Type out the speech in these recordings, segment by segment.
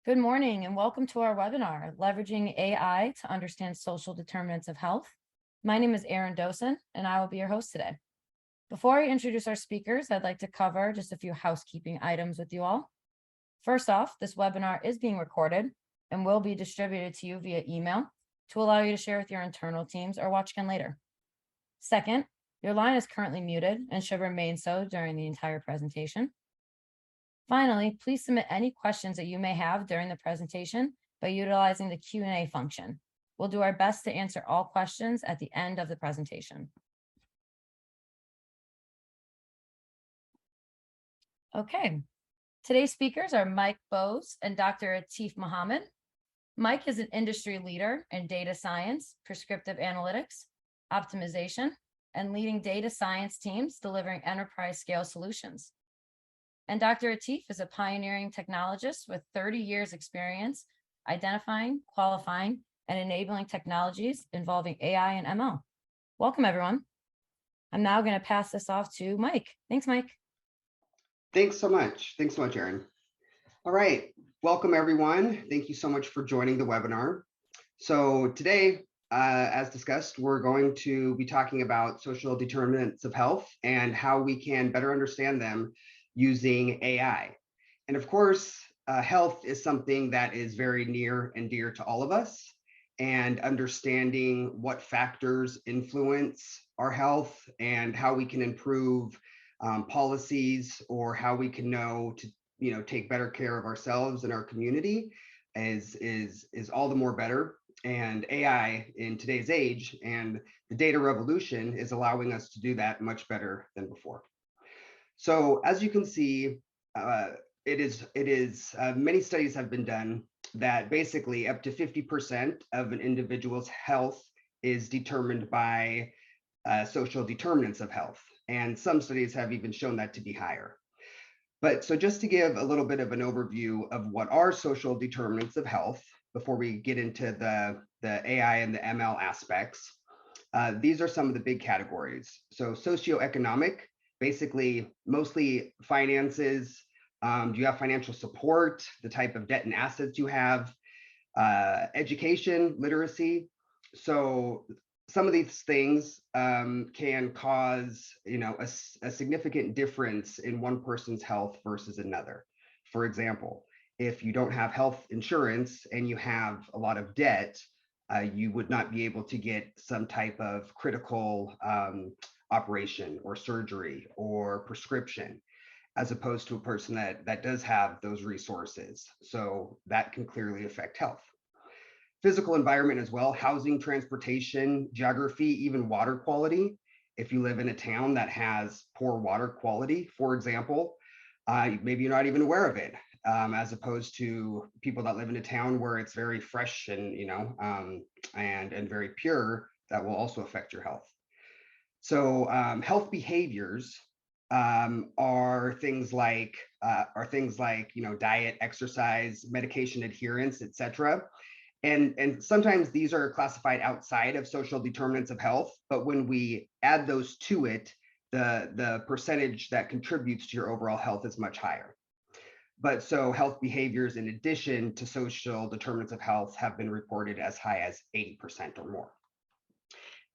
Good morning and welcome to our webinar, Leveraging AI to Understand Social Determinants of Health. My name is Erin Dosen and I will be your host today. Before I introduce our speakers, I'd like to cover just a few housekeeping items with you all. First off, this webinar is being recorded and will be distributed to you via email to allow you to share with your internal teams or watch again later. Second, your line is currently muted and should remain so during the entire presentation. Finally, please submit any questions that you may have during the presentation by utilizing the Q&A function. We'll do our best to answer all questions at the end of the presentation. Okay, today's speakers are Mike Bose and Dr. Atif Mohammed. Mike is an industry leader in data science, prescriptive analytics, optimization, and leading data science teams delivering enterprise scale solutions. And Dr. Atif is a pioneering technologist with 30 years experience identifying, qualifying, and enabling technologies involving AI and ML. Welcome, everyone. I'm now going to pass this off to Mike. Thanks, Mike. Thanks so much. Thanks so much, Erin. All right. Welcome, everyone. Thank you so much for joining the webinar. So today, as discussed, we're going to be talking about social determinants of health and how we can better understand them using AI. And of course, health is something that is very near and dear to all of us, and understanding what factors influence our health and how we can improve policies, or how we can know to take better care of ourselves and our community is all the more better. And AI in today's age and the data revolution is allowing us to do that much better than before. So as you can see, many studies have been done that basically up to 50% of an individual's health is determined by social determinants of health. And some studies have even shown that to be higher. But so just to give a little bit of an overview of what are social determinants of health before we get into the AI and the ML aspects, these are some of the big categories. So socioeconomic, basically mostly finances. Do you have financial support, the type of debt and assets you have, education, literacy. So some of these things can cause a significant difference in one person's health versus another. For example, if you don't have health insurance and you have a lot of debt, you would not be able to get some type of critical operation or surgery or prescription, as opposed to a person that does have those resources. So that can clearly affect health. Physical environment as well, housing, transportation, geography, even water quality. If you live in a town that has poor water quality, for example, maybe you're not even aware of it, as opposed to people that live in a town where it's very fresh and and very pure, that will also affect your health. So health behaviors are things like diet, exercise, medication adherence, etc. And sometimes these are classified outside of social determinants of health, but when we add those to it, the percentage that contributes to your overall health is much higher. But so health behaviors in addition to social determinants of health have been reported as high as 80% or more.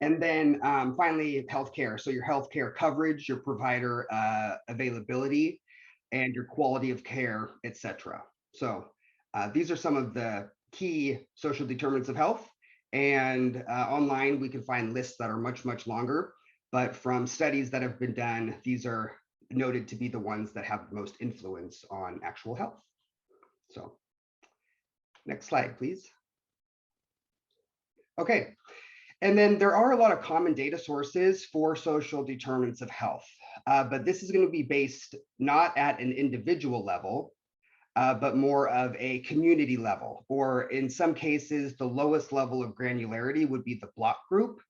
And then finally, healthcare. So your healthcare coverage, your provider availability, and your quality of care, etc. So these are some of the key social determinants of health. And online, we can find lists that are much, much longer. But from studies that have been done, these are noted to be the ones that have the most influence on actual health. So next slide, please. Okay. And then there are a lot of common data sources for social determinants of health, but this is going to be based not at an individual level, but more of a community level, or in some cases, the lowest level of granularity would be the block group.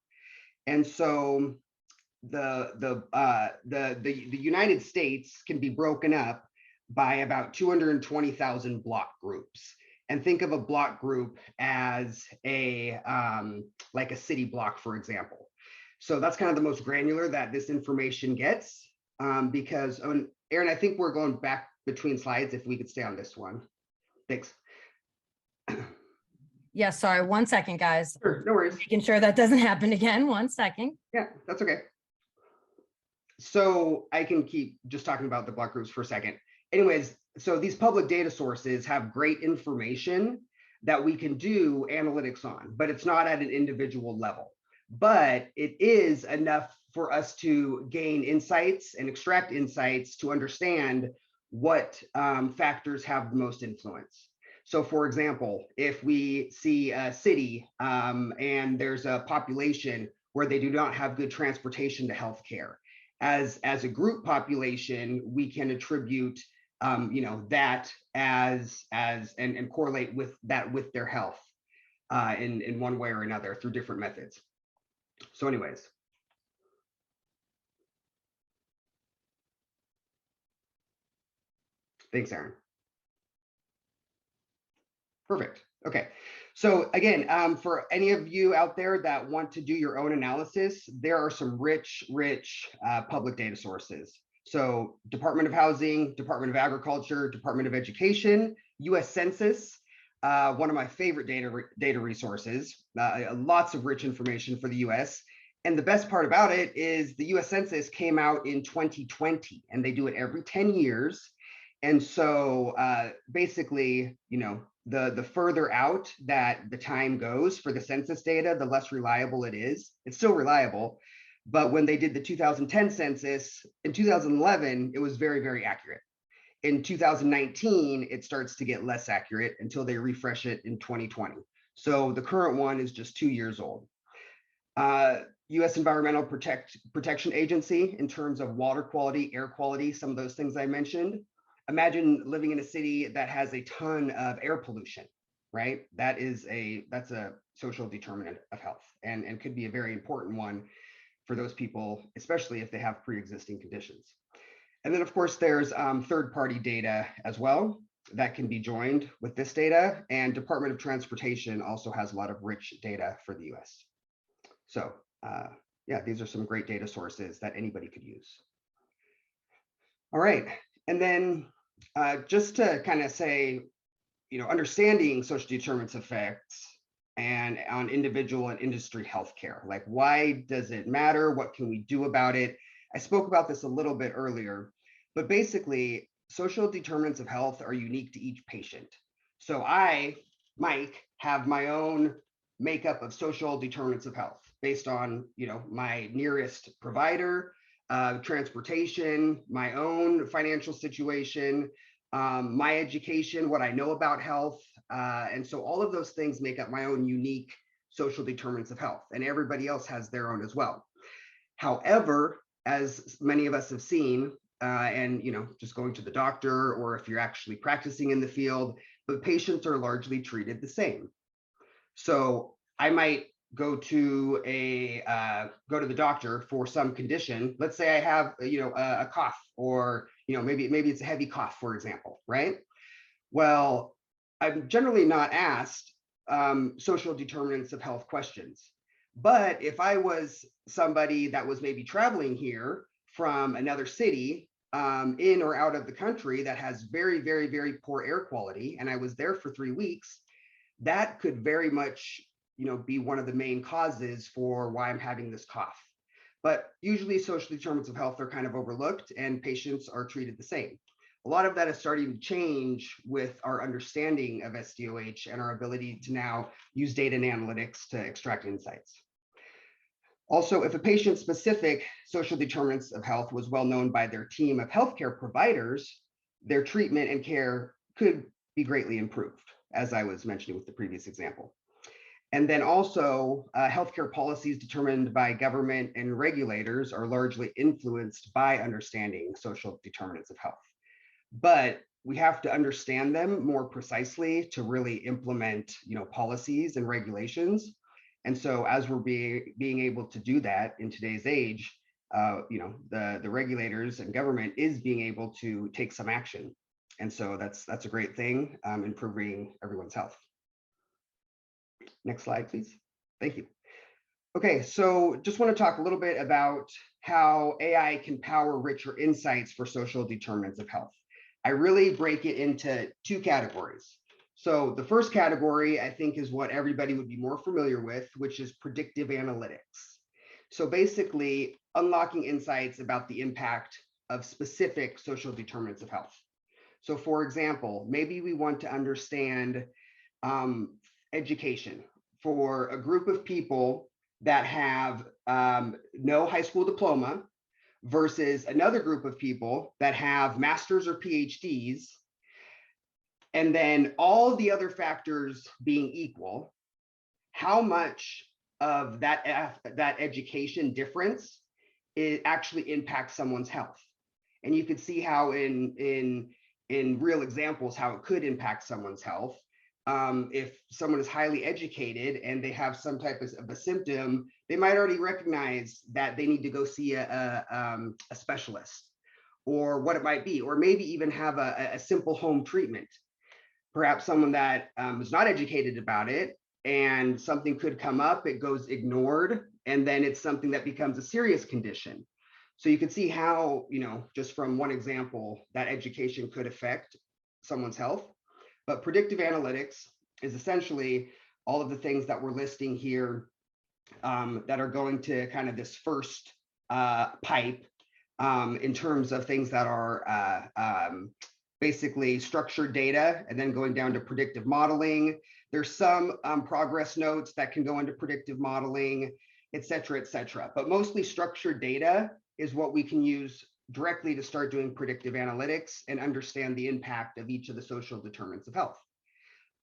And so the United States can be broken up by about 220,000 block groups. And think of a block group as like a city block, for example. So that's kind of the most granular that this information gets, because Erin, I think we're going back between slides. If we could stay on this one, thanks. Yeah, sorry, 1 second, guys. Sure, no worries. Making sure that doesn't happen again. 1 second. Yeah, that's okay. So I can keep just talking about the block groups for a second. Anyways, so these public data sources have great information that we can do analytics on, but it's not at an individual level. But it is enough for us to gain insights and extract insights to understand what factors have the most influence. So for example, if we see a city and there's a population where they do not have good transportation to healthcare, as a group population, we can attribute that as and correlate with that with their health in one way or another through different methods. So anyways. Thanks, Aaron. Perfect. Okay. So again, for any of you out there that want to do your own analysis, there are some rich public data sources. So Department of Housing, Department of Agriculture, Department of Education, US Census, one of my favorite data resources, lots of rich information for the US. And the best part about it is the US Census came out in 2020 and they do it every 10 years. And so basically, the further out that the time goes for the census data, the less reliable it is. It's still reliable, but when they did the 2010 census, in 2011, it was very, very accurate. In 2019, it starts to get less accurate until they refresh it in 2020. So the current one is just 2 years old. US Environmental Protection Agency, in terms of water quality, air quality, some of those things I mentioned. Imagine living in a city that has a ton of air pollution, right? That's a social determinant of health and could be a very important one for those people, especially if they have pre-existing conditions. And then of course, there's third-party data as well that can be joined with this data, and Department of Transportation also has a lot of rich data for the US. So yeah, these are some great data sources that anybody could use. All right, and then just to kind of say, understanding social determinants of effects and on individual and industry healthcare, like why does it matter? What can we do about it? I spoke about this a little bit earlier, but basically social determinants of health are unique to each patient. So I, Mike, have my own makeup of social determinants of health based on, my nearest provider, transportation, my own financial situation, my education, what I know about health. And so all of those things make up my own unique social determinants of health, and everybody else has their own as well. However, as many of us have seen, and just going to the doctor, or if you're actually practicing in the field, but patients are largely treated the same. So I might go to the doctor for some condition. Let's say I have a cough, or maybe it's a heavy cough, for example, right? Well, I'm generally not asked social determinants of health questions. But if I was somebody that was maybe traveling here from another city in or out of the country that has very, very, very poor air quality, and I was there for 3 weeks, that could very much be one of the main causes for why I'm having this cough. But usually social determinants of health are kind of overlooked and patients are treated the same. A lot of that is starting to change with our understanding of SDOH and our ability to now use data and analytics to extract insights. Also, if a patient-specific social determinants of health was well known by their team of healthcare providers, their treatment and care could be greatly improved, as I was mentioning with the previous example. And then also, healthcare policies determined by government and regulators are largely influenced by understanding social determinants of health. But we have to understand them more precisely to really implement, policies and regulations. And so, as we're being able to do that in today's age, the regulators and government is being able to take some action. And so that's a great thing, improving everyone's health. Next slide, please. Thank you. Okay, so just want to talk a little bit about how AI can power richer insights for social determinants of health. I really break it into 2 categories. So the first category, I think, is what everybody would be more familiar with, which is predictive analytics. So basically, unlocking insights about the impact of specific social determinants of health. So for example, maybe we want to understand education for a group of people that have no high school diploma versus another group of people that have masters or PhDs. And then all the other factors being equal, how much of that education difference it actually impacts someone's health? And you could see how in real examples how it could impact someone's health. If someone is highly educated and they have some type of a symptom, they might already recognize that they need to go see a specialist, or what it might be, or maybe even have a simple home treatment. Perhaps someone that is not educated about it and something could come up, it goes ignored, and then it's something that becomes a serious condition. So you can see how, just from one example, that education could affect someone's health. But predictive analytics is essentially all of the things that we're listing here that are going to kind of this first pipe in terms of things that are basically structured data, and then going down to predictive modeling. There's some progress notes that can go into predictive modeling, et cetera, but mostly structured data is what we can use directly to start doing predictive analytics and understand the impact of each of the social determinants of health.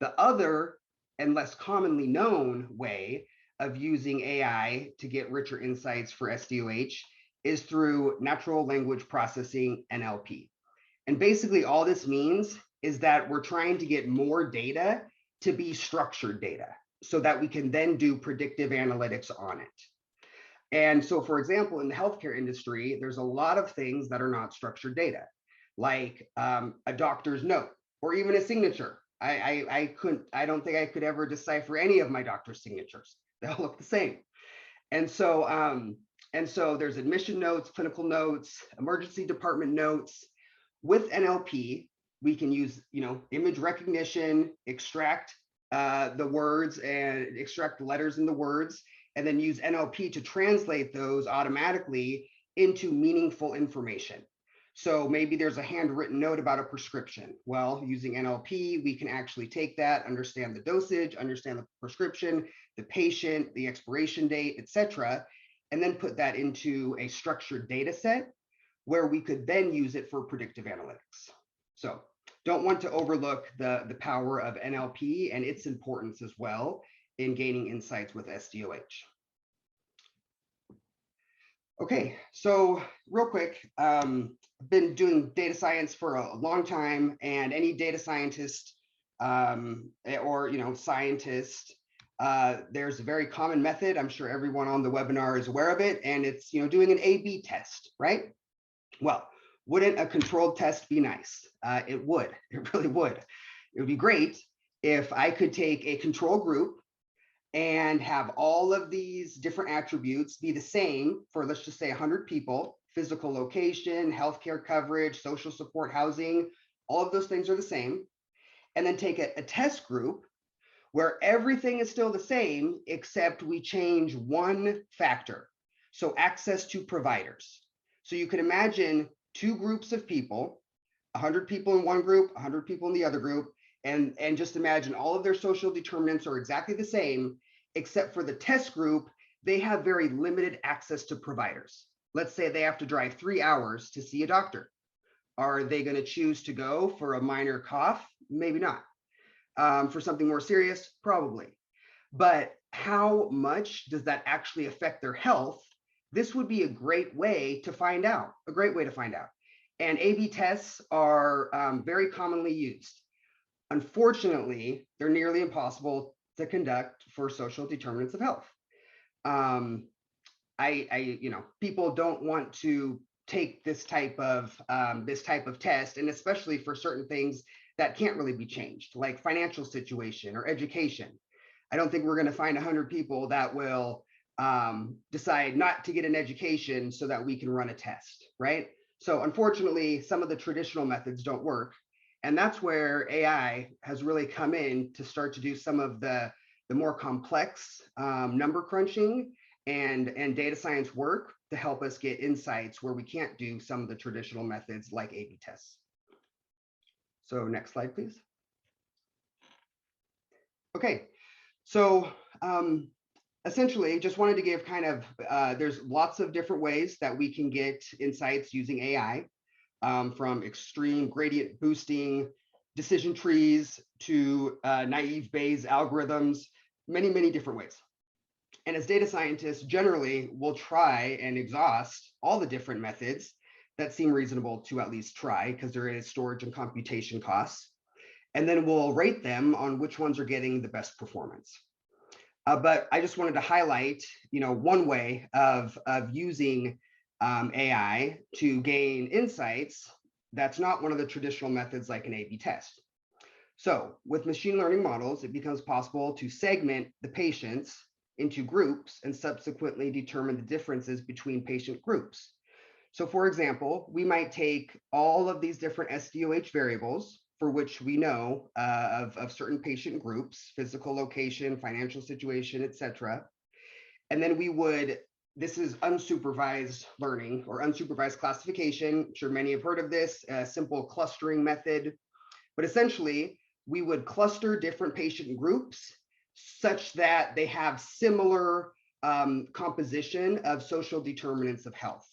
The other and less commonly known way of using AI to get richer insights for SDOH is through natural language processing, NLP. And basically all this means is that we're trying to get more data to be structured data so that we can then do predictive analytics on it. And so, for example, in the healthcare industry, there's a lot of things that are not structured data, like a doctor's note or even a signature. I don't think I could ever decipher any of my doctor's signatures. They all look the same. And so there's admission notes, clinical notes, emergency department notes. With NLP, we can use, image recognition, extract the words and extract the letters in the words, and then use NLP to translate those automatically into meaningful information. So maybe there's a handwritten note about a prescription. Well, using NLP, we can actually take that, understand the dosage, understand the prescription, the patient, the expiration date, et cetera, and then put that into a structured data set where we could then use it for predictive analytics. So don't want to overlook the power of NLP and its importance as well in gaining insights with SDOH. Okay, so real quick, I've been doing data science for a long time, and any data scientist or scientist, there's a very common method. I'm sure everyone on the webinar is aware of it, and it's doing an A/B test, right? Well, wouldn't a controlled test be nice? It would. It really would. It would be great if I could take a control group and have all of these different attributes be the same for, let's just say, 100 people: physical location, healthcare coverage, social support, housing, all of those things are the same. And then take a test group where everything is still the same, except we change one factor. So access to providers. So you can imagine two groups of people, 100 people in one group, 100 people in the other group, and just imagine all of their social determinants are exactly the same, except for the test group, they have very limited access to providers. Let's say they have to drive 3 hours to see a doctor. Are they going to choose to go for a minor cough? Maybe not. For something more serious, probably. But how much does that actually affect their health? This would be a great way to find out, And A/B tests are very commonly used. Unfortunately, they're nearly impossible to conduct for social determinants of health. People don't want to take this type of test, and especially for certain things that can't really be changed, like financial situation or education. I don't think we're going to find 100 people that will decide not to get an education so that we can run a test, right? So unfortunately, some of the traditional methods don't work. And that's where AI has really come in to start to do some of the more complex number crunching and data science work to help us get insights where we can't do some of the traditional methods like A/B tests. So next slide, please. Okay, so essentially just wanted to give kind of, there's lots of different ways that we can get insights using AI, from extreme gradient boosting, decision trees to naive Bayes algorithms, many different ways. And as data scientists, generally, we'll try and exhaust all the different methods that seem reasonable to at least try, because there is storage and computation costs. And then we'll rate them on which ones are getting the best performance. But I just wanted to highlight, one way of using AI to gain insights that's not one of the traditional methods like an A/B test. So with machine learning models, it becomes possible to segment the patients into groups and subsequently determine the differences between patient groups. So for example, we might take all of these different SDOH variables for which we know of certain patient groups, physical location, financial situation, etc. And then we would, this is unsupervised learning or unsupervised classification. I'm sure many have heard of this, a simple clustering method. But essentially, we would cluster different patient groups such that they have similar composition of social determinants of health.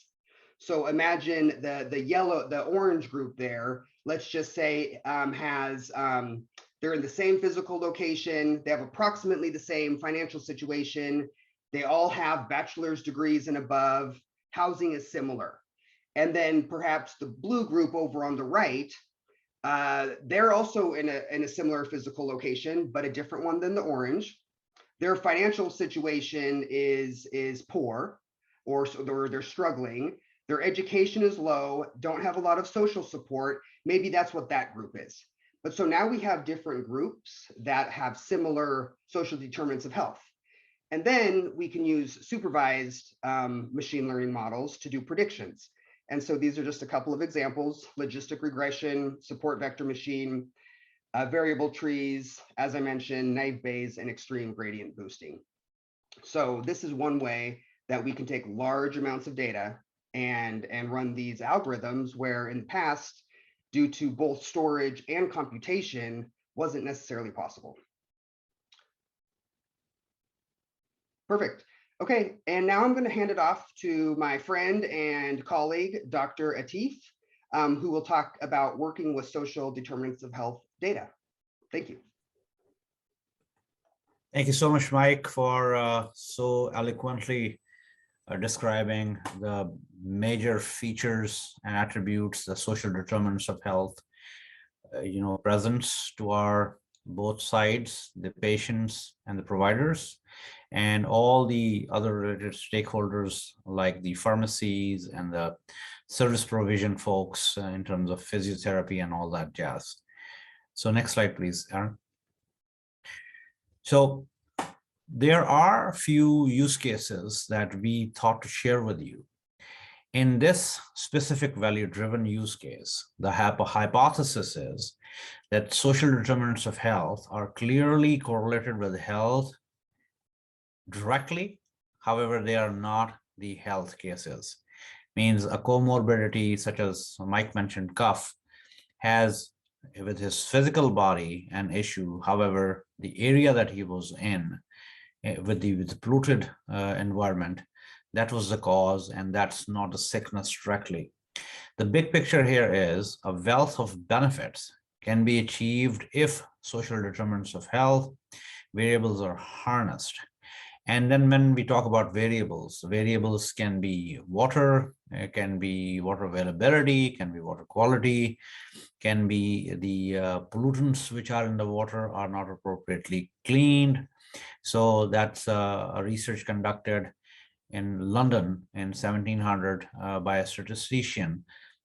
So imagine the orange group there, let's just say they're in the same physical location, they have approximately the same financial situation, they all have bachelor's degrees and above, housing is similar. And then perhaps the blue group over on the right, they're also in a similar physical location, but a different one than the orange. Their financial situation is poor, or they're struggling. Their education is low, don't have a lot of social support. Maybe that's what that group is. But so now we have different groups that have similar social determinants of health. And then we can use supervised machine learning models to do predictions. And so these are just a couple of examples: logistic regression, support vector machine, variable trees, as I mentioned, naive Bayes, and extreme gradient boosting. So this is one way that we can take large amounts of data and run these algorithms where in the past, due to both storage and computation, wasn't necessarily possible. Perfect. Okay, and now I'm going to hand it off to my friend and colleague, Dr. Atif, who will talk about working with social determinants of health data. Thank you. Thank you so much, Mike, for so eloquently describing the major features and attributes, the social determinants of health, present to our both sides, the patients and the providers, and all the other related stakeholders like the pharmacies and the service provision folks in terms of physiotherapy and all that jazz. So next slide, please, Aaron. So there are a few use cases that we thought to share with you. In this specific value-driven use case, the hypothesis is that social determinants of health are clearly correlated with health directly. However, they are not the health cases. Means a comorbidity such as Mike mentioned, cough, has with his physical body an issue. However, the area that he was in with the polluted environment, that was the cause, and that's not a sickness directly. The big picture here is a wealth of benefits can be achieved if social determinants of health variables are harnessed. And then when we talk about variables, variables can be water, can be water availability, can be water quality, can be the pollutants which are in the water are not appropriately cleaned. So that's a research conducted in London in 1700 by a statistician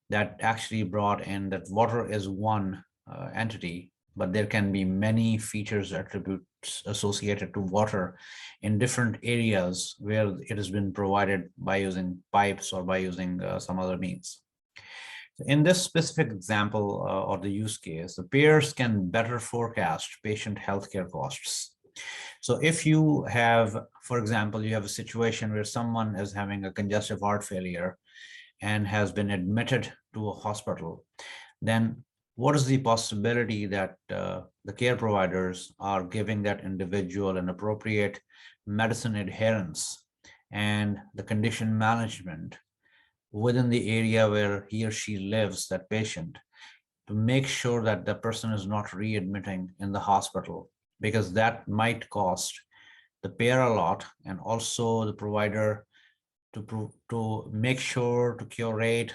that actually brought in that water is one entity, but there can be many features, attributes associated to water in different areas where it has been provided by using pipes or by using some other means. In this specific example or the use case, the payers can better forecast patient healthcare costs. So if you have, for example, you have a situation where someone is having a congestive heart failure and has been admitted to a hospital, then what is the possibility that the care providers are giving that individual an appropriate medicine adherence and the condition management within the area where he or she lives, that patient, to make sure that the person is not readmitting in the hospital, because that might cost the payer a lot and also the provider to make sure to curate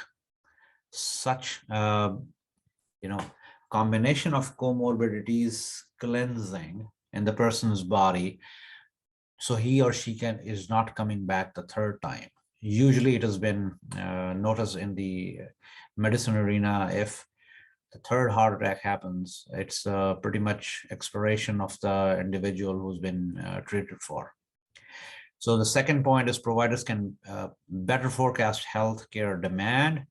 such combination of comorbidities cleansing in the person's body so he or she is not coming back the third time. Usually it has been noticed in the medicine arena, if the third heart attack happens, it's pretty much expiration of the individual who's been treated for. So the second point is providers can better forecast healthcare demand.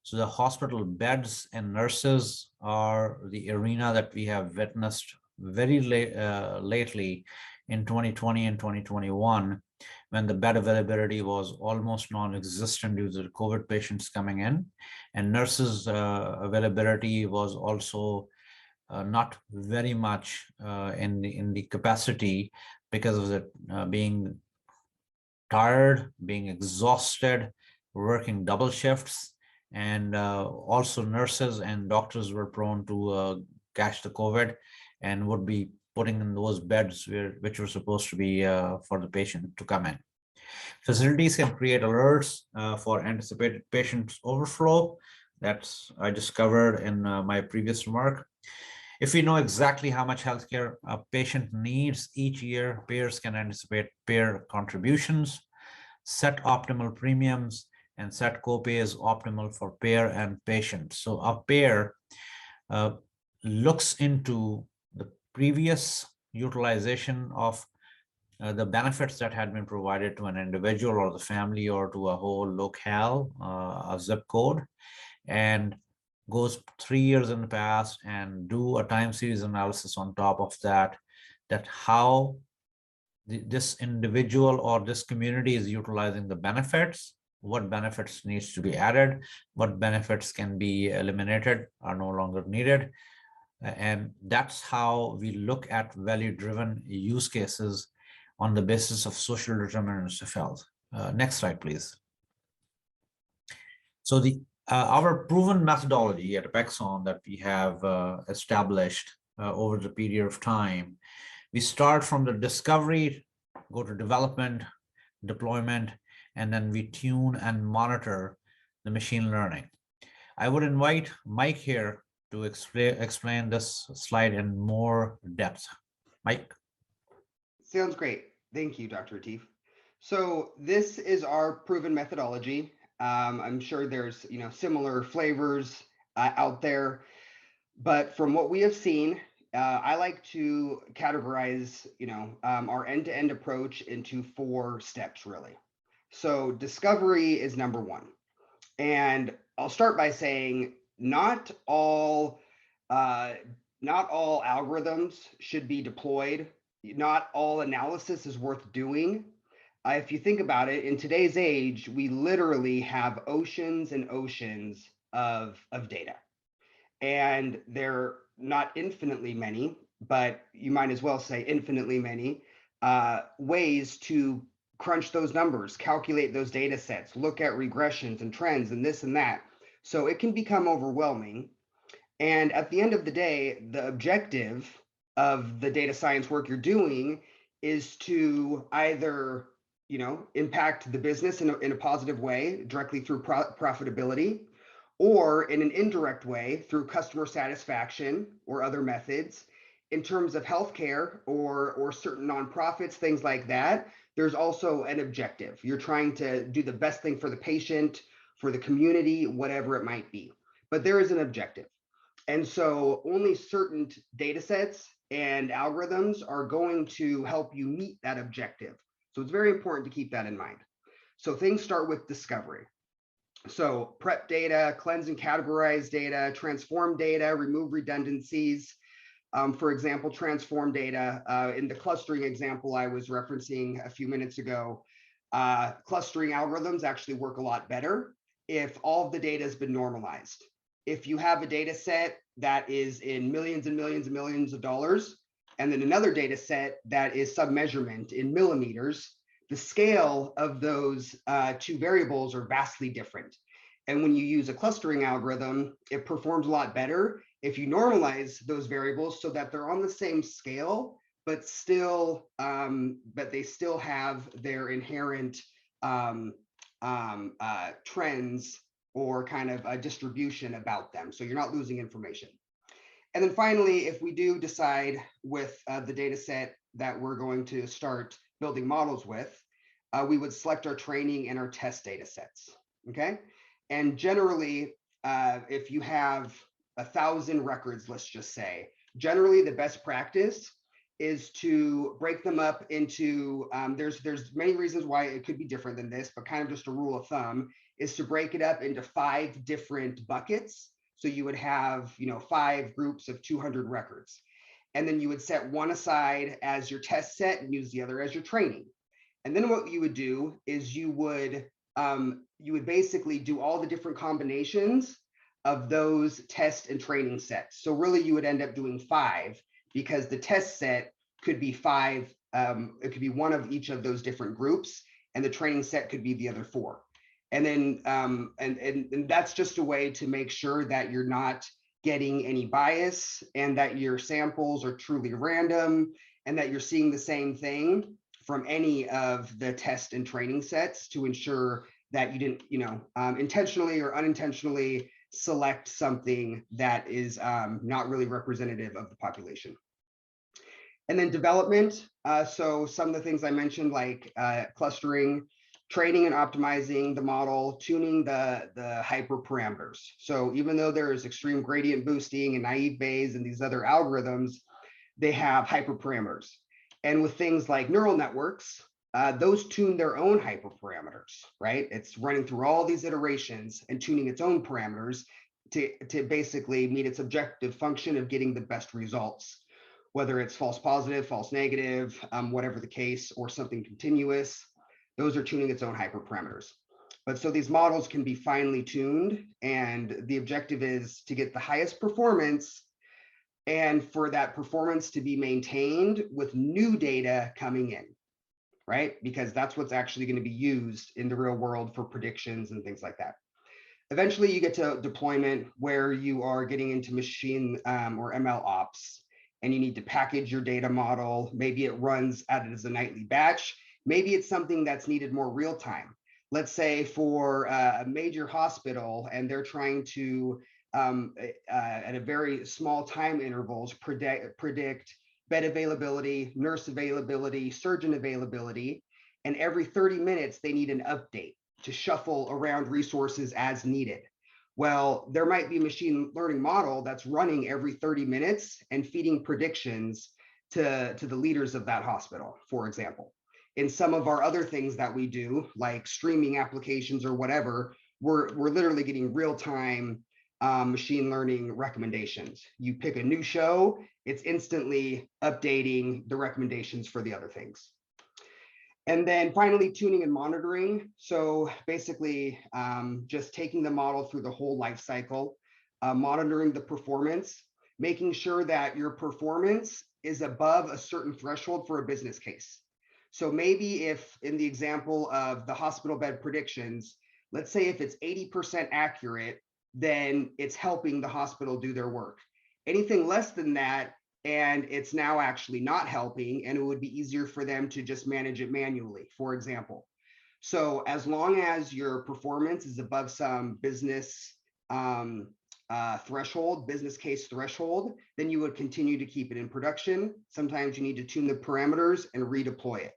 So the hospital beds and nurses are the arena that we have witnessed very lately in 2020 and 2021, when the bed availability was almost non-existent due to the COVID patients coming in, and nurses availability was also not very much in the capacity because of it being tired, being exhausted, working double shifts, and also nurses and doctors were prone to catch the COVID and would be putting in those beds which were supposed to be for the patient to come in. Facilities can create alerts for anticipated patient overflow. That's I just covered in my previous remark. If we know exactly how much healthcare a patient needs each year, payers can anticipate payer contributions, set optimal premiums, and set copays optimal for payer and patient. So a payer looks into the previous utilization of the benefits that had been provided to an individual or the family or to a whole locale, a zip code, and goes 3 years in the past and do a time series analysis on top of that, that how this individual or this community is utilizing the benefits, what benefits needs to be added, what benefits can be eliminated, are no longer needed. And that's how we look at value-driven use cases on the basis of social determinants of health. Next slide, please. So our proven methodology at Apexon that we have established over the period of time, we start from the discovery, go to development, deployment, and then we tune and monitor the machine learning. I would invite Mike here to explain this slide in more depth. Mike? Sounds great. Thank you, Dr. Atif. So this is our proven methodology. I'm sure there's similar flavors out there, but from what we have seen, I like to categorize our end-to-end approach into 4 steps really. So discovery is number 1, and I'll start by saying not all algorithms should be deployed. Not all analysis is worth doing. If you think about it, in today's age, we literally have oceans and oceans of data. And they're not infinitely many, but you might as well say infinitely many ways to crunch those numbers, calculate those data sets, look at regressions and trends and this and that. So it can become overwhelming. And at the end of the day, the objective of the data science work you're doing is to either impact the business in a positive way directly through profitability, or in an indirect way through customer satisfaction or other methods. In terms of healthcare or certain nonprofits, things like that, there's also an objective. You're trying to do the best thing for the patient, for the community, whatever it might be. But there is an objective. And so only certain data sets and algorithms are going to help you meet that objective. So it's very important to keep that in mind. So things start with discovery. So prep data, cleanse and categorize data, transform data, remove redundancies. For example, transform data. In the clustering example I was referencing a few minutes ago, clustering algorithms actually work a lot better if all of the data has been normalized. If you have a data set that is in millions and millions and millions of dollars, and then another data set that is sub-measurement in millimeters, the scale of those two variables are vastly different. And when you use a clustering algorithm, it performs a lot better if you normalize those variables so that they're on the same scale, but they still have their inherent trends or kind of a distribution about them. So you're not losing information. And then finally, if we do decide with the data set that we're going to start building models with, we would select our training and our test data sets, okay? And generally, if you have 1,000 records, let's just say, generally the best practice is to break them up into, there's many reasons why it could be different than this, but kind of just a rule of thumb is to break it up into 5 different buckets. So you would have, 5 groups of 200 records. And then you would set one aside as your test set and use the other as your training. And then what you would do is you would basically do all the different combinations of those test and training sets. So really you would end up doing 5 because the test set could be 5. It could be one of each of those different groups, and the training set could be the other 4. And then and that's just a way to make sure that you're not getting any bias and that your samples are truly random and that you're seeing the same thing from any of the test and training sets to ensure that you didn't, intentionally or unintentionally select something that is not really representative of the population. And then development. So some of the things I mentioned, like clustering, training and optimizing the model, tuning the hyperparameters. So even though there is extreme gradient boosting and naive Bayes and these other algorithms, they have hyperparameters. And with things like neural networks, those tune their own hyperparameters, right? It's running through all these iterations and tuning its own parameters to basically meet its objective function of getting the best results, whether it's false positive, false negative, whatever the case, or something continuous. Those are tuning its own hyperparameters. But so these models can be finely tuned, and the objective is to get the highest performance and for that performance to be maintained with new data coming in, right? Because that's what's actually going to be used in the real world for predictions and things like that. Eventually you get to deployment where you are getting into machine or ML ops, and you need to package your data model. Maybe it runs as a nightly batch. Maybe it's something that's needed more real time. Let's say for a major hospital, and they're trying to, at a very small time intervals, predict bed availability, nurse availability, surgeon availability, and every 30 minutes they need an update to shuffle around resources as needed. Well, there might be a machine learning model that's running every 30 minutes and feeding predictions to the leaders of that hospital, for example. In some of our other things that we do, like streaming applications or whatever, we're literally getting real-time machine learning recommendations. You pick a new show, it's instantly updating the recommendations for the other things. And then finally, tuning and monitoring. So basically, just taking the model through the whole life cycle, monitoring the performance, making sure that your performance is above a certain threshold for a business case. So maybe if in the example of the hospital bed predictions, let's say if it's 80% accurate, then it's helping the hospital do their work. Anything less than that, and it's now actually not helping, and it would be easier for them to just manage it manually, for example. So as long as your performance is above some business threshold, business case threshold, then you would continue to keep it in production. Sometimes you need to tune the parameters and redeploy it.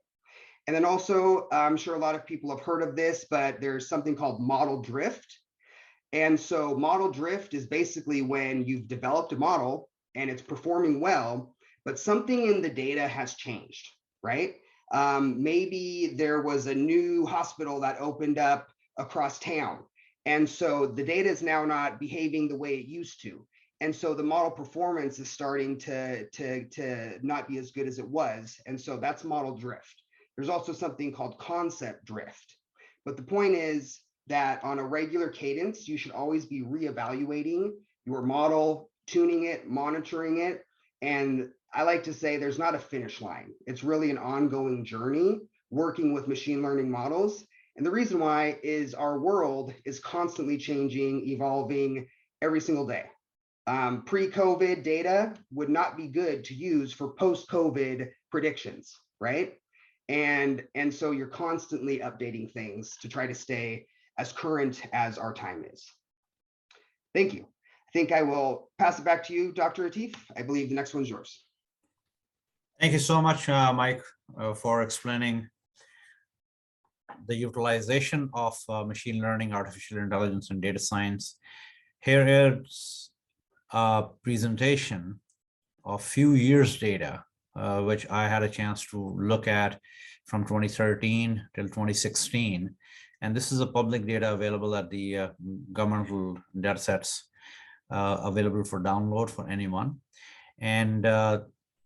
And then also, I'm sure a lot of people have heard of this, but there's something called model drift. And so model drift is basically when you've developed a model and it's performing well, but something in the data has changed, right? Maybe there was a new hospital that opened up across town, And so the data is now not behaving the way it used to. And so the model performance is starting to not be as good as it was. And so that's model drift. There's also something called concept drift. But the point is that on a regular cadence, you should always be reevaluating your model, tuning it, monitoring it. And I like to say there's not a finish line. It's really an ongoing journey working with machine learning models. And the reason why is our world is constantly changing, evolving every single day. Pre-COVID data would not be good to use for post-COVID predictions, right? And so you're constantly updating things to try to stay as current as our time is. Thank you. I think I will pass it back to you, Dr. Atif. I believe the next one's yours. Thank you so much, Mike, for explaining the utilization of machine learning, artificial intelligence, and data science. Here is a presentation of few years data, which I had a chance to look at from 2013 till 2016. And this is a public data available at the governmental data sets available for download for anyone. And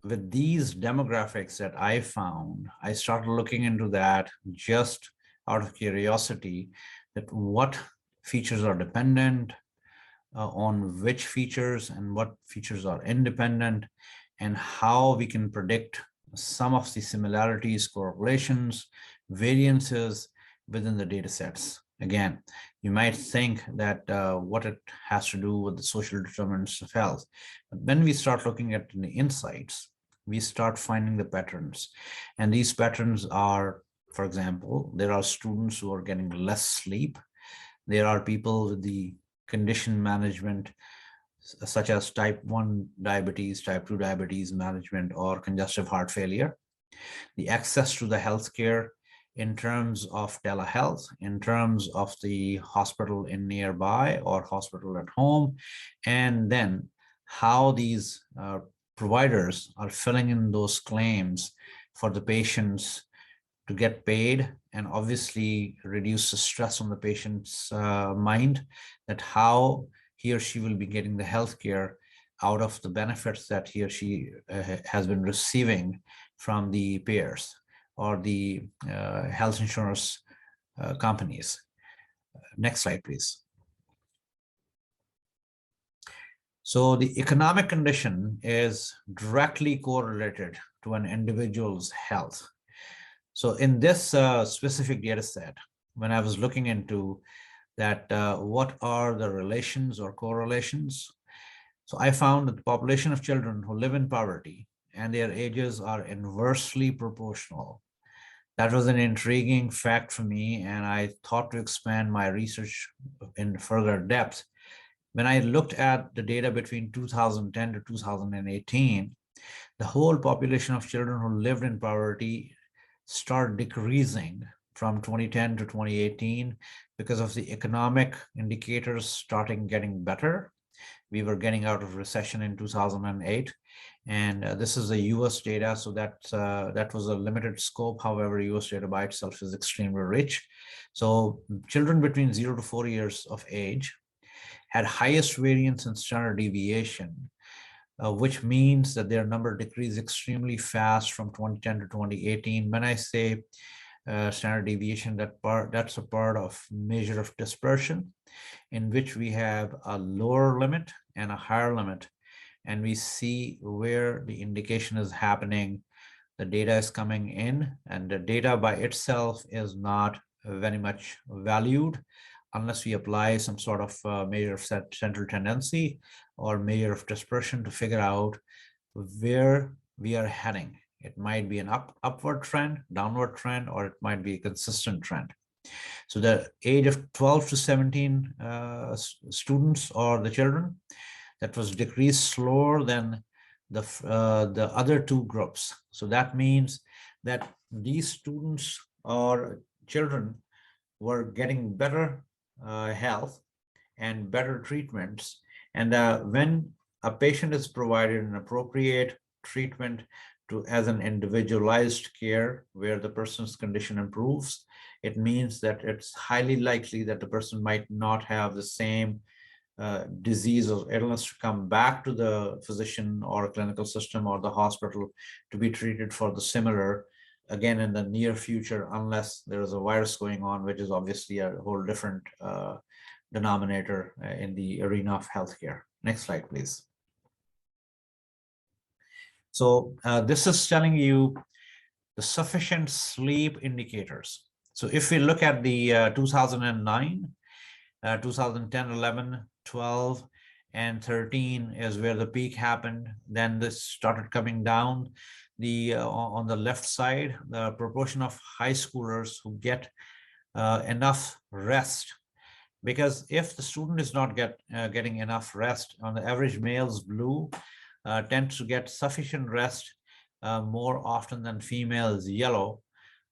with these demographics that I found, I started looking into that just out of curiosity, that what features are dependent on which features and what features are independent, and how we can predict some of the similarities, correlations, variances within the data sets. Again, you might think that what it has to do with the social determinants of health. But when we start looking at the insights, we start finding the patterns. And these patterns are, for example, there are students who are getting less sleep. There are people with the condition management, such as type 1 diabetes, type 2 diabetes management, or congestive heart failure. The access to the healthcare in terms of telehealth, in terms of the hospital in nearby or hospital at home, and then how these providers are filling in those claims for the patients to get paid, and obviously reduce the stress on the patient's mind, that how he or she will be getting the healthcare out of the benefits that he or she has been receiving from the payers or the health insurance companies. Next slide, please. So the economic condition is directly correlated to an individual's health. So in this specific data set, when I was looking into that, what are the relations or correlations? So I found that the population of children who live in poverty and their ages are inversely proportional. That was an intriguing fact for me, and I thought to expand my research in further depth. When I looked at the data between 2010 to 2018, the whole population of children who lived in poverty started decreasing from 2010 to 2018 because of the economic indicators starting getting better. We were getting out of recession in 2008. And this is the US data, so that was a limited scope. However, US data by itself is extremely rich. So children between 0 to 4 years of age had highest variance in standard deviation, which means that their number decreased extremely fast from 2010 to 2018. When I say standard deviation, that's a part of measure of dispersion, in which we have a lower limit and a higher limit. And we see where the indication is happening, the data is coming in, and the data by itself is not very much valued unless we apply some sort of measure of central tendency or measure of dispersion to figure out where we are heading. It might be an upward trend, downward trend, or it might be a consistent trend. So the age of 12 to 17 students or the children, that was decreased slower than the other two groups. So that means that these students or children were getting better health and better treatments. And when a patient is provided an appropriate treatment as an individualized care where the person's condition improves, it means that it's highly likely that the person might not have the same disease or illness to come back to the physician or clinical system or the hospital to be treated for the similar again in the near future, unless there is a virus going on, which is obviously a whole different denominator in the arena of healthcare. Next slide, please. So this is telling you the sufficient sleep indicators. So if we look at the 2009, 2010, 11, 12, and 13 is where the peak happened. Then this started coming down. On the left side, the proportion of high schoolers who get enough rest, because if the student is not getting enough rest, on the average, males blue tend to get sufficient rest more often than females yellow.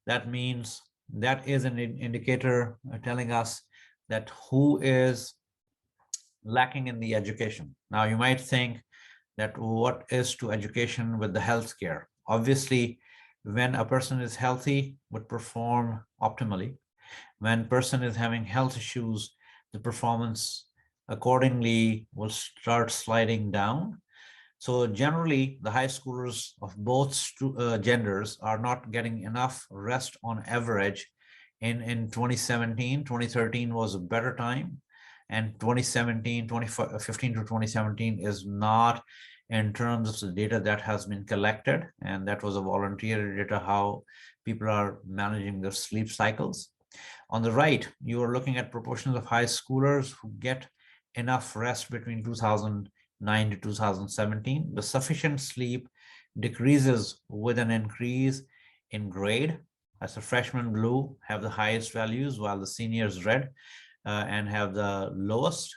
That means that is an indicator telling us that who is lacking in the education. Now you might think that what is to education with the healthcare? Obviously, when a person is healthy, would perform optimally. When person is having health issues, the performance accordingly will start sliding down. So generally, the high schoolers of both genders are not getting enough rest on average. In 2017, 2013 was a better time. And 2017, 2015 to 2017 is not in terms of the data that has been collected. And that was a voluntary data, how people are managing their sleep cycles. On the right, you are looking at proportions of high schoolers who get enough rest between 2009 to 2017. The sufficient sleep decreases with an increase in grade. As the freshmen blue have the highest values, while the seniors red and have the lowest.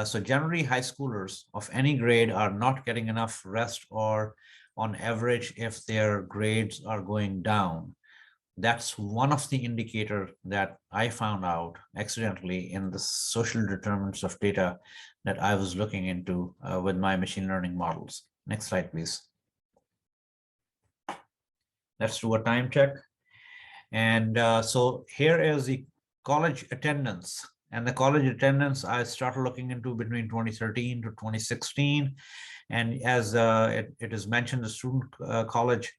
So generally, high schoolers of any grade are not getting enough rest, or on average, if their grades are going down. That's one of the indicators that I found out accidentally in the social determinants of data that I was looking into with my machine learning models. Next slide, please. Let's do a time check. And so here is the college attendance. And the college attendance I started looking into between 2013 to 2016. And as it is mentioned, the student college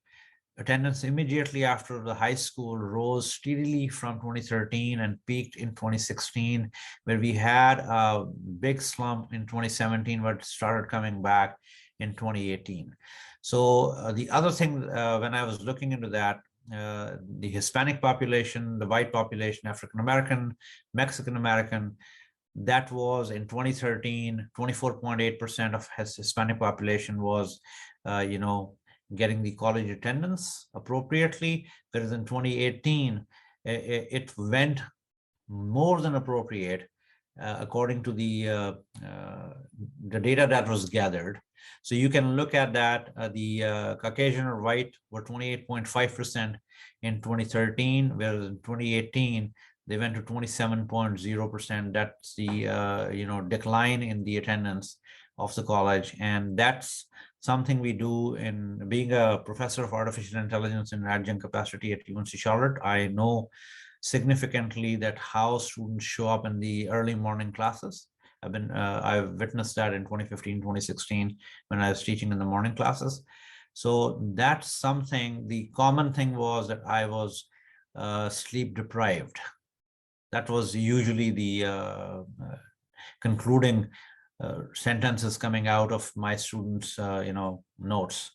attendance immediately after the high school rose steadily from 2013 and peaked in 2016, where we had a big slump in 2017, but started coming back in 2018. So the other thing, when I was looking into that, the Hispanic population, the white population, African-American, Mexican-American, that was in 2013, 24.8% of Hispanic population was, getting the college attendance appropriately, whereas in 2018, it went more than appropriate according to the data that was gathered. So you can look at that, the Caucasian or white were 28.5% in 2013, whereas in 2018, they went to 27.0%. That's the decline in the attendance of the college. And that's something we do in being a professor of artificial intelligence in adjunct capacity at UNC Charlotte. I know significantly that how students show up in the early morning classes. I've witnessed that in 2015, 2016, when I was teaching in the morning classes. So that's something. The common thing was that I was sleep deprived. That was usually the concluding sentences coming out of my students' notes.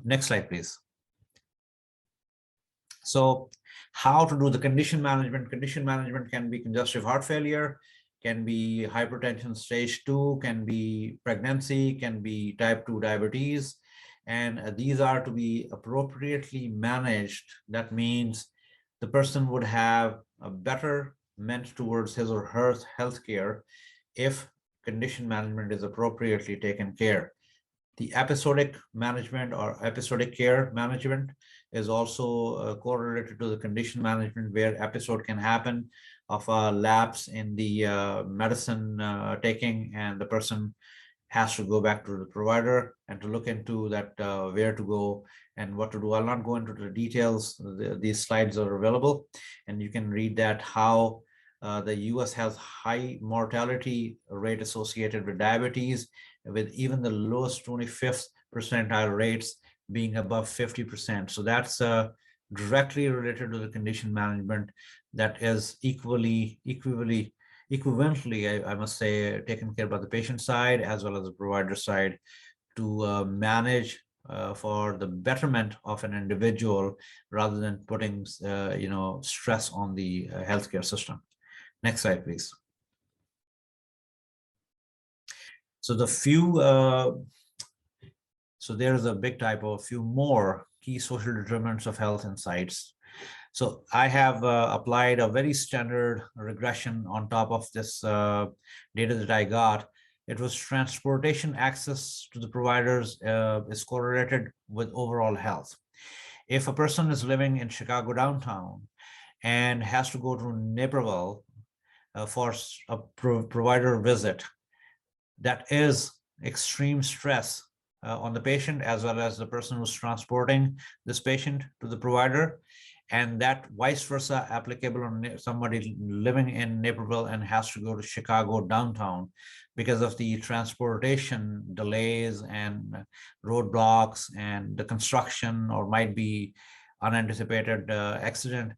Next slide, please. So how to do the condition management? Condition management can be congestive heart failure, can be hypertension stage 2, can be pregnancy, can be type 2 diabetes. And these are to be appropriately managed. That means the person would have a better meant towards his or her healthcare if condition management is appropriately taken care. The episodic management or episodic care management is also correlated to the condition management, where episode can happen of a lapse in the medicine taking, and the person has to go back to the provider and to look into that where to go and what to do. I'll not go into the details. These slides are available, and you can read that how the US has high mortality rate associated with diabetes, with even the lowest 25th percentile rates being above 50%. So that's directly related to the condition management that is equivalently, I must say, taken care by the patient side as well as the provider side to manage for the betterment of an individual rather than putting stress on the healthcare system. Next slide, please. So so there's a big typo, a few more key social determinants of health insights. So I have applied a very standard regression on top of this data that I got. It was transportation access to the providers is correlated with overall health. If a person is living in Chicago downtown and has to go to Naperville for a provider visit, that is extreme stress on the patient as well as the person who's transporting this patient to the provider, and that vice versa applicable on somebody living in Naperville and has to go to Chicago downtown because of the transportation delays and roadblocks and the construction, or might be unanticipated accident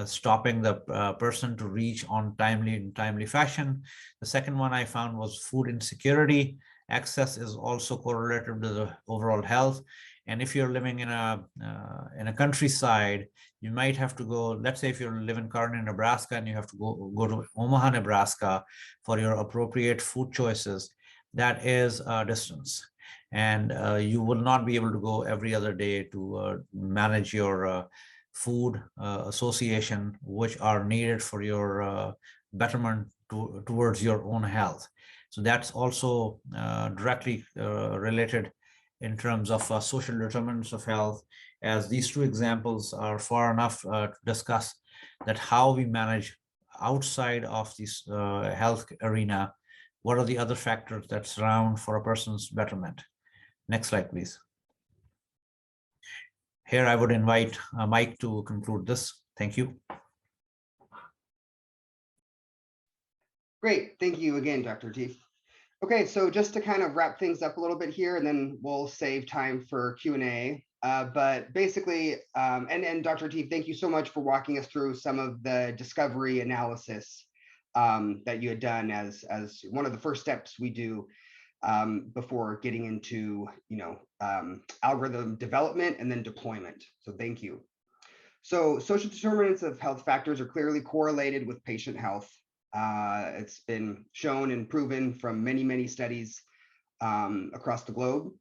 stopping the person to reach on timely fashion. The second one I found was food insecurity. Access is also correlated to the overall health. And if you're living in a countryside, you might have to go, let's say if you live in Kearney, Nebraska, and you have to go to Omaha, Nebraska for your appropriate food choices, that is a distance. And you will not be able to go every other day to manage your food association, which are needed for your betterment towards your own health. So that's also directly related in terms of social determinants of health, as these two examples are far enough to discuss that how we manage outside of this health arena. What are the other factors that surround for a person's betterment? Next slide, please. Here, I would invite Mike to conclude this. Thank you. Great. Thank you again, Dr. Teef. Okay, so just to kind of wrap things up a little bit here, and then we'll save time for Q&A. But basically, and Dr. Teef, thank you so much for walking us through some of the discovery analysis that you had done as one of the first steps we do before getting into algorithm development and then deployment. So thank you. So social determinants of health factors are clearly correlated with patient health. It's been shown and proven from many studies across the globe,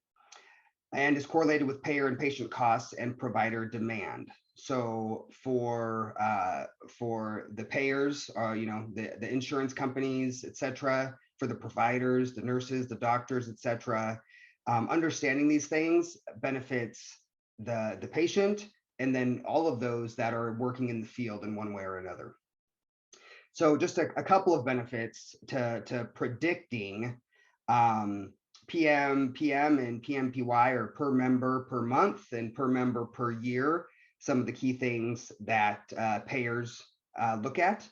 and is correlated with payer and patient costs and provider demand. So for the payers, the insurance companies, et cetera, for the providers, the nurses, the doctors, et cetera, understanding these things benefits the patient, and then all of those that are working in the field in one way or another. So just a couple of benefits to predicting PM, and PMPY, or per member per month and per member per year, some of the key things that payers look at.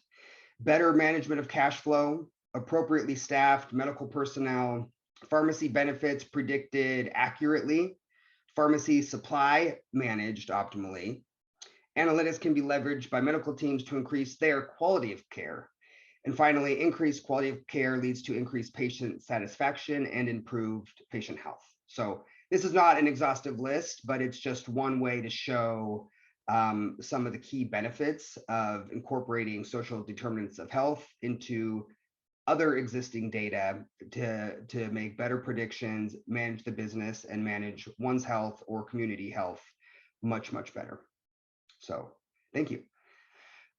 Better management of cash flow, appropriately staffed medical personnel, pharmacy benefits predicted accurately, pharmacy supply managed optimally. Analytics can be leveraged by medical teams to increase their quality of care. And finally, increased quality of care leads to increased patient satisfaction and improved patient health. So this is not an exhaustive list, but it's just one way to show some of the key benefits of incorporating social determinants of health into other existing data to make better predictions, manage the business, and manage one's health or community health much better. So thank you.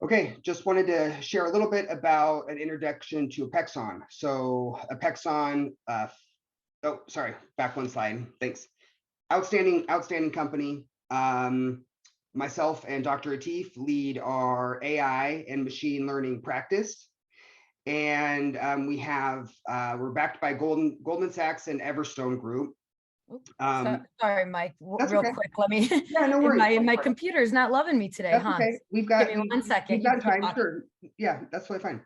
Okay, just wanted to share a little bit about an introduction to Apexon. So Apexon, oh, sorry, back one slide, thanks. Outstanding company. Myself and Dr. Atif lead our AI and machine learning practice. And we're backed by Goldman Sachs and Everstone Group. Sorry, Mike, That's real okay. quick, let me, Yeah, no worries. my computer's not loving me today, That's Hans. okay. Give me 1 second. We've You got keep time, talking. sure. Yeah, that's totally fine.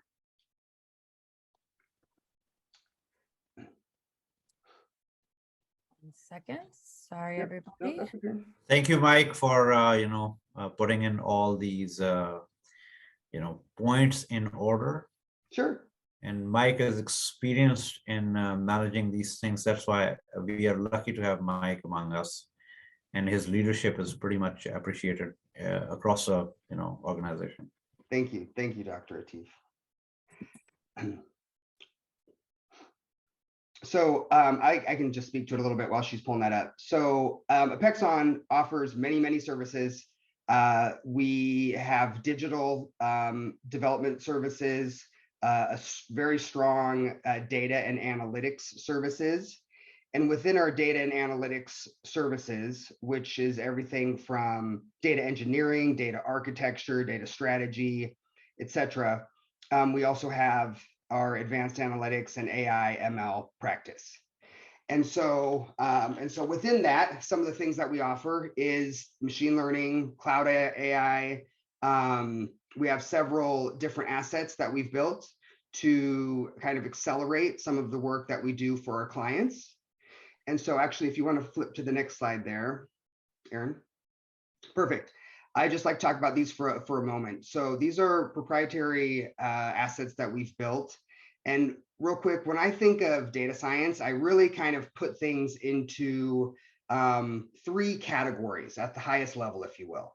1 second. Sorry, Yep. No, everybody. that's okay. Thank you, Mike, for putting in all these points in order. Sure. And Mike is experienced in managing these things. That's why we are lucky to have Mike among us, and his leadership is pretty much appreciated across the organization. Thank you, Dr. Atif. So I can just speak to it a little bit while she's pulling that up. So Apexon offers many services. We have digital development services, very strong data and analytics services. And within our data and analytics services, which is everything from data engineering, data architecture, data strategy, et cetera, we also have our advanced analytics and AI ML practice. And so within that, some of the things that we offer is machine learning, cloud AI. We have several different assets that we've built to kind of accelerate some of the work that we do for our clients. And so actually, if you want to flip to the next slide there, Aaron. Perfect. I just like to talk about these for a moment. So these are proprietary assets that we've built. And real quick, when I think of data science, I really kind of put things into 3 categories at the highest level, if you will.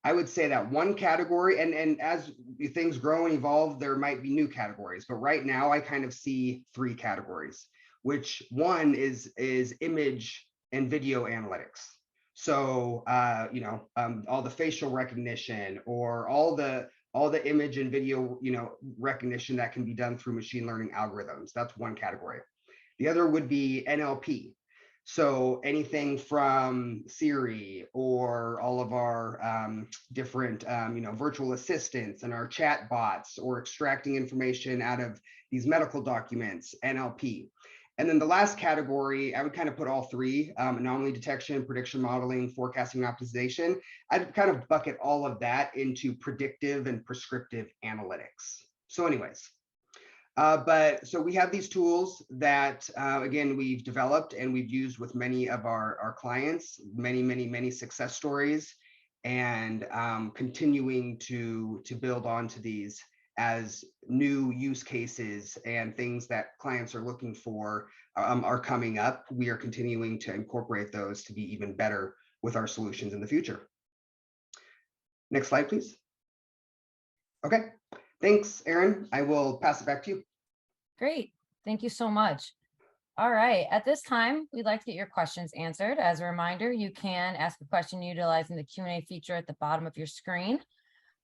I would say that one category, and as things grow and evolve, there might be new categories, but right now I kind of see 3 categories, which one is image and video analytics. So all the facial recognition or all the image and video recognition that can be done through machine learning algorithms. That's one category. The other would be NLP. So anything from Siri or all of our different virtual assistants and our chat bots, or extracting information out of these medical documents, NLP. And then the last category, I would kind of put all 3, anomaly detection, prediction modeling, forecasting, optimization. I'd kind of bucket all of that into predictive and prescriptive analytics. So anyways, so we have these tools that, again, we've developed and we've used with many of our clients, many success stories, and continuing to build onto these as new use cases and things that clients are looking for are coming up. We are continuing to incorporate those to be even better with our solutions in the future. Next slide, please. Okay, thanks, Aaron. I will pass it back to you. Great, thank you so much. All right, at this time, we'd like to get your questions answered. As a reminder, you can ask a question utilizing the Q&A feature at the bottom of your screen.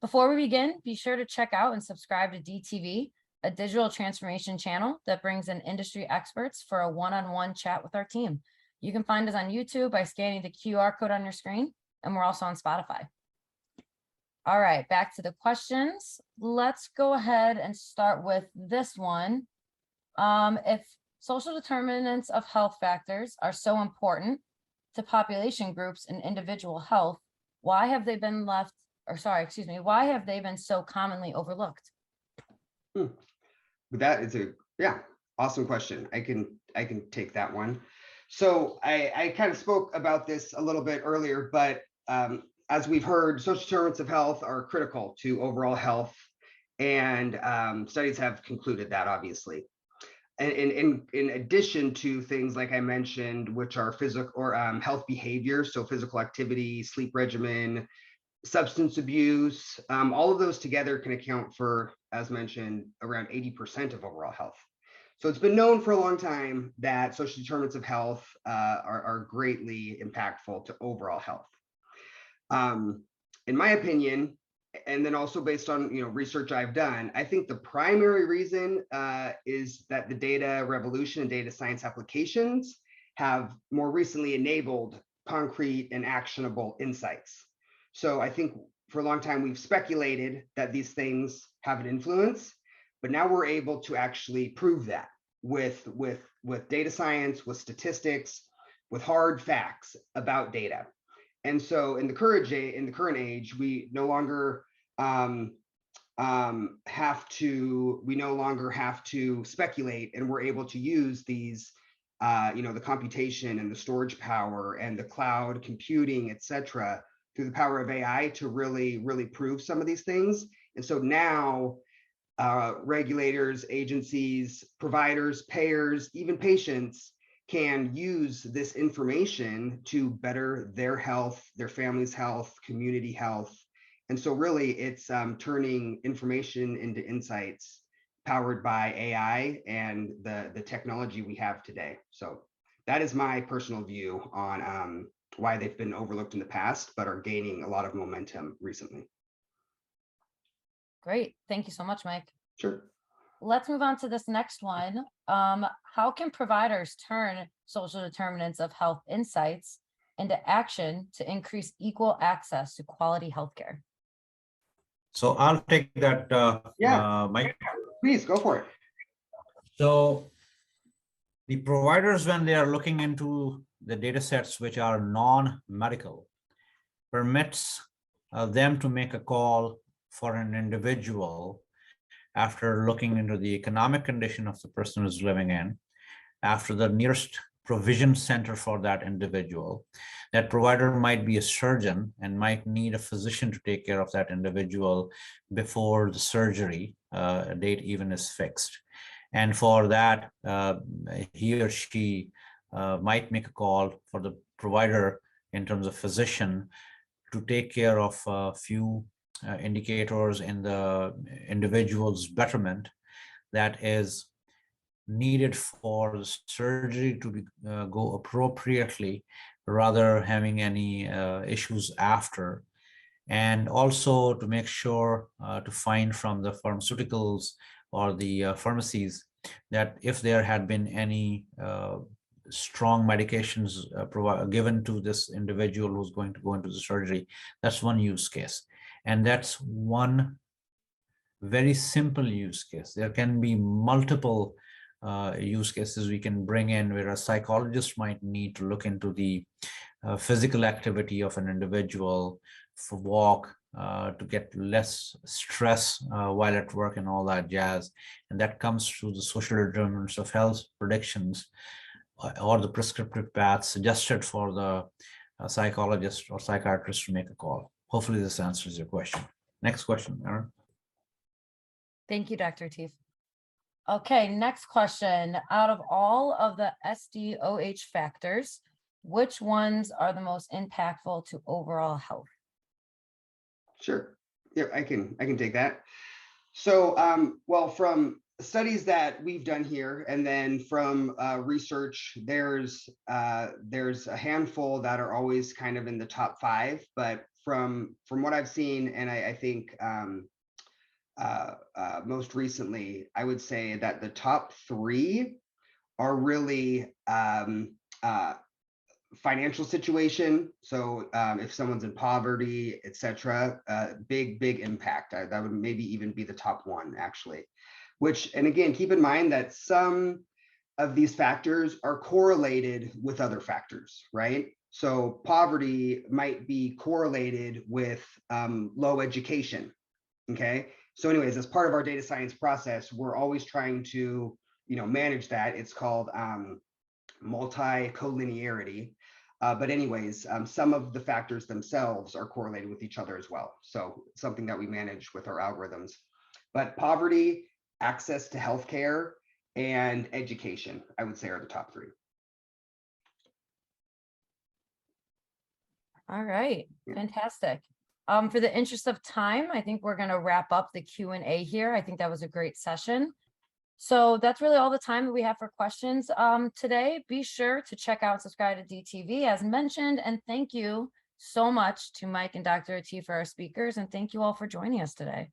Before we begin, be sure to check out and subscribe to DTV, a digital transformation channel that brings in industry experts for a one-on-one chat with our team. You can find us on YouTube by scanning the QR code on your screen, and we're also on Spotify. All right, back to the questions. Let's go ahead and start with this one. If social determinants of health factors are so important to population groups and individual health, why have they been why have they been so commonly overlooked? That is awesome question. I can take that one. So I kind of spoke about this a little bit earlier, but as we've heard, social determinants of health are critical to overall health, and studies have concluded that, obviously. And in addition to things like I mentioned, which are physical or health behavior, so physical activity, sleep regimen, substance abuse, all of those together can account for, as mentioned, around 80% of overall health. So it's been known for a long time that social determinants of health are greatly impactful to overall health. In my opinion, and then also based on research I've done, I think the primary reason is that the data revolution and data science applications have more recently enabled concrete and actionable insights. So I think for a long time we've speculated that these things have an influence, But now we're able to actually prove that with data science, with statistics, with hard facts about data. And so in the current age, we no longer have to speculate, and we're able to use these the computation and the storage power and the cloud computing, etc., through the power of AI to really prove some of these things. And so now regulators, agencies, providers, payers, even patients can use this information to better their health, their family's health, community health. And so really it's turning information into insights powered by AI and the technology we have today. So that is my personal view on why they've been overlooked in the past, but are gaining a lot of momentum recently. Great. Thank you so much, Mike. Sure. Let's move on to this next one. How can providers turn social determinants of health insights into action to increase equal access to quality healthcare? So I'll take that, Mike. Please go for it. So the providers, when they are looking into the data sets which are non-medical, permits them to make a call for an individual after looking into the economic condition of the person who's living in, after the nearest provision center for that individual. That provider might be a surgeon and might need a physician to take care of that individual before the surgery date even is fixed. And for that, he or she might make a call for the provider in terms of physician to take care of a few indicators in the individual's betterment that is needed for the surgery to go appropriately, rather having any issues after. And also to make sure to find from the pharmaceuticals or the pharmacies that if there had been any strong medications given to this individual who's going to go into the surgery. That's one use case. And that's one very simple use case. There can be multiple use cases we can bring in where a psychologist might need to look into the physical activity of an individual for walk to get less stress while at work and all that jazz. And that comes through the social determinants of health predictions or the prescriptive path suggested for the psychologist or psychiatrist to make a call. Hopefully this answers your question. Next question, Aaron. Thank you, Dr. Teef. Okay, next question. Out of all of the SDOH factors, which ones are the most impactful to overall health? Sure. Yeah, I can take that. So, well, from studies that we've done here, and then from research, there's a handful that are always kind of in the top 5. But from what I've seen, and I think most recently, I would say that the top 3 are really financial situation. So if someone's in poverty, etc., big impact. That would maybe even be the top 1, actually. Which, and again, keep in mind that some of these factors are correlated with other factors, right? So poverty might be correlated with low education. Okay. So anyways, as part of our data science process, we're always trying to, manage that. It's called multi-collinearity. But anyways, some of the factors themselves are correlated with each other as well. So something that we manage with our algorithms. But poverty, access to healthcare, and education, I would say, are the top 3. All right, fantastic. For the interest of time, I think we're going to wrap up the Q&A here. I think that was a great session. So that's really all the time that we have for questions today. Be sure to check out and subscribe to DTV as mentioned. And thank you so much to Mike and Dr. Teef for our speakers. And thank you all for joining us today.